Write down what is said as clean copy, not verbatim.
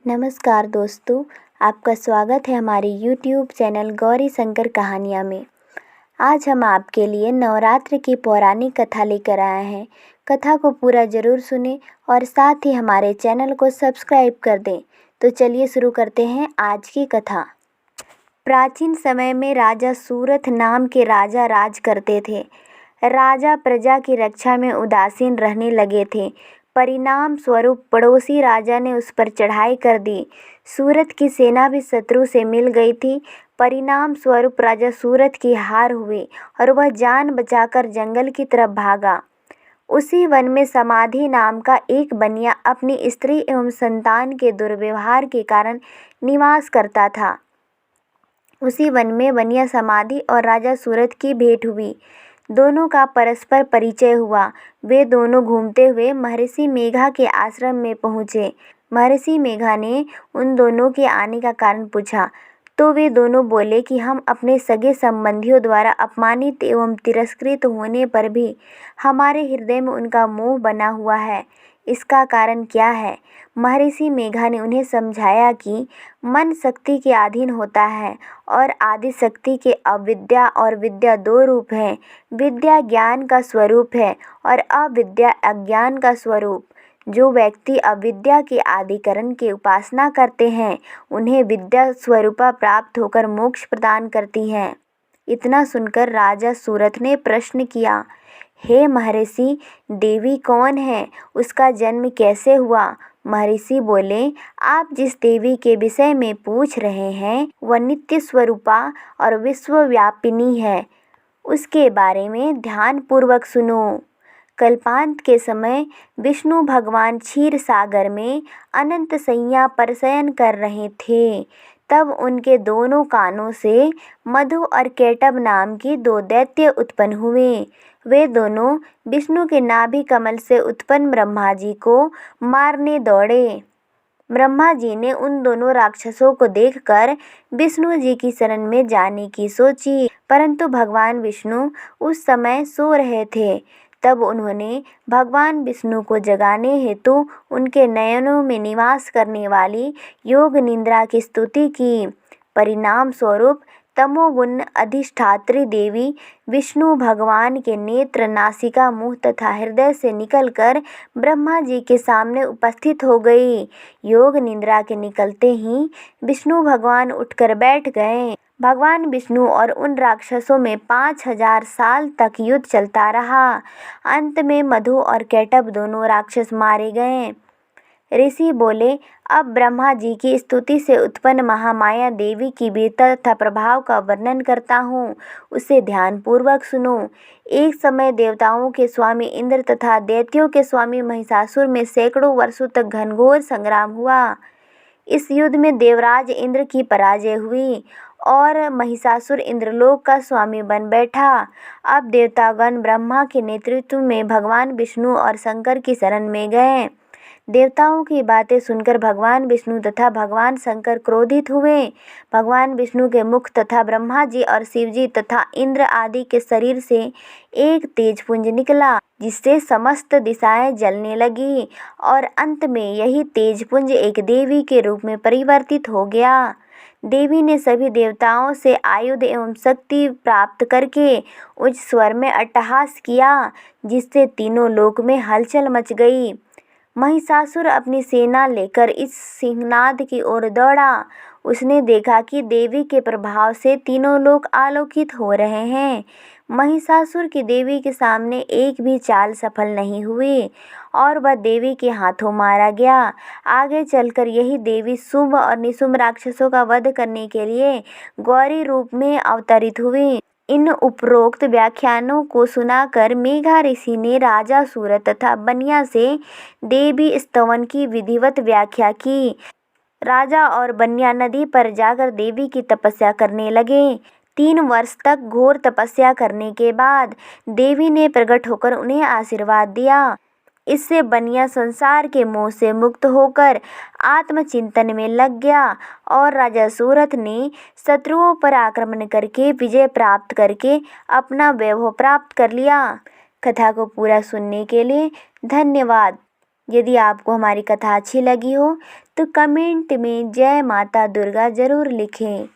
नमस्कार दोस्तों, आपका स्वागत है हमारे YouTube चैनल गौरी शंकर कहानियाँ में। आज हम आपके लिए नवरात्र की पौराणिक कथा लेकर आए हैं। कथा को पूरा ज़रूर सुनें और साथ ही हमारे चैनल को सब्सक्राइब कर दें। तो चलिए शुरू करते हैं आज की कथा। प्राचीन समय में राजा सूरथ नाम के राजा राज करते थे। राजा प्रजा की रक्षा में उदासीन रहने लगे थे। परिणाम स्वरूप पड़ोसी राजा ने उस पर चढ़ाई कर दी। सूरथ की सेना भी शत्रु से मिल गई थी। परिणाम स्वरूप राजा सूरथ की हार हुई और वह जान बचाकर जंगल की तरफ भागा। उसी वन में समाधि नाम का एक बनिया अपनी स्त्री एवं संतान के दुर्व्यवहार के कारण निवास करता था। उसी वन में बनिया समाधि और राजा सूरथ की भेंट हुई। दोनों का परस्पर परिचय हुआ। वे दोनों घूमते हुए महर्षि मेघा के आश्रम में पहुँचे। महर्षि मेघा ने उन दोनों के आने का कारण पूछा तो वे दोनों बोले कि हम अपने सगे संबंधियों द्वारा अपमानित एवं तिरस्कृत होने पर भी हमारे हृदय में उनका मोह बना हुआ है। इसका कारण क्या है? महर्षि मेघा ने उन्हें समझाया कि मन शक्ति के अधीन होता है और आदि शक्ति के अविद्या और विद्या दो रूप हैं। विद्या ज्ञान का स्वरूप है और अविद्या अज्ञान का स्वरूप। जो व्यक्ति अविद्या के आदिकरण की उपासना करते हैं उन्हें विद्या स्वरूपा प्राप्त होकर मोक्ष प्रदान करती है। इतना सुनकर राजा सूरथ ने प्रश्न किया, हे महर्षि, देवी कौन है? उसका जन्म कैसे हुआ? महर्षि बोले, आप जिस देवी के विषय में पूछ रहे हैं वह नित्य स्वरूपा और विश्वव्यापिनी है। उसके बारे में ध्यान पूर्वक सुनो। कल्पांत के समय विष्णु भगवान क्षीर सागर में अनंत सैया पर शयन कर रहे थे। तब उनके दोनों कानों से मधु और केटब नाम की दो दैत्य उत्पन्न हुए। वे दोनों विष्णु के नाभि कमल से उत्पन्न ब्रह्मा जी को मारने दौड़े। ब्रह्मा जी ने उन दोनों राक्षसों को देखकर विष्णु जी की शरण में जाने की सोची, परंतु भगवान विष्णु उस समय सो रहे थे। तब उन्होंने भगवान विष्णु को जगाने हेतु उनके नयनों में निवास करने वाली योग निद्रा की स्तुति की। परिणाम स्वरूप तमोगुण अधिष्ठात्री देवी विष्णु भगवान के नेत्र, नासिका, मुंह तथा हृदय से निकलकर ब्रह्मा जी के सामने उपस्थित हो गई। योग निद्रा के निकलते ही विष्णु भगवान उठकर बैठ गए। भगवान विष्णु और उन राक्षसों में 5000 साल तक युद्ध चलता रहा। अंत में मधु और केटब दोनों राक्षस मारे गए। ऋषि बोले, अब ब्रह्मा जी की स्तुति से उत्पन्न महामाया देवी की वीरता तथा प्रभाव का वर्णन करता हूँ, उसे ध्यानपूर्वक सुनो। एक समय देवताओं के स्वामी इंद्र तथा दैत्यों के स्वामी महिषासुर में सैकड़ों वर्षों तक घनघोर संग्राम हुआ। इस युद्ध में देवराज इंद्र की पराजय हुई और महिषासुर इंद्रलोक का स्वामी बन बैठा। अब देवतागण ब्रह्मा के नेतृत्व में भगवान विष्णु और शंकर की शरण में गए। देवताओं की बातें सुनकर भगवान विष्णु तथा भगवान शंकर क्रोधित हुए। भगवान विष्णु के मुख तथा ब्रह्मा जी और शिव जी तथा इंद्र आदि के शरीर से एक तेजपुंज निकला, जिससे समस्त दिशाएं जलने लगी और अंत में यही तेजपुंज एक देवी के रूप में परिवर्तित हो गया। देवी ने सभी देवताओं से आयुध एवं शक्ति प्राप्त करके उच्च स्वर में अट्टहास किया, जिससे तीनों लोक में हलचल मच गई। महिषासुर अपनी सेना लेकर इस सिंहनाद की ओर दौड़ा। उसने देखा कि देवी के प्रभाव से तीनों लोग आलोकित हो रहे हैं। महिषासुर की देवी के सामने एक भी चाल सफल नहीं हुई और वह देवी के हाथों मारा गया। आगे चलकर यही देवी शुंभ और निशुंभ राक्षसों का वध करने के लिए गौरी रूप में अवतरित हुई। इन उपरोक्त व्याख्यानों को सुनाकर मेघा ऋषि ने राजा सूरथ तथा बनिया से देवी स्तवन की विधिवत व्याख्या की। राजा और बनिया नदी पर जाकर देवी की तपस्या करने लगे। 3 वर्ष तक घोर तपस्या करने के बाद देवी ने प्रकट होकर उन्हें आशीर्वाद दिया। इससे बनिया संसार के मोह से मुक्त होकर आत्मचिंतन में लग गया और राजा सूरथ ने शत्रुओं पर आक्रमण करके विजय प्राप्त करके अपना वैभव प्राप्त कर लिया। कथा को पूरा सुनने के लिए धन्यवाद। यदि आपको हमारी कथा अच्छी लगी हो तो कमेंट में जय माता दुर्गा ज़रूर लिखें।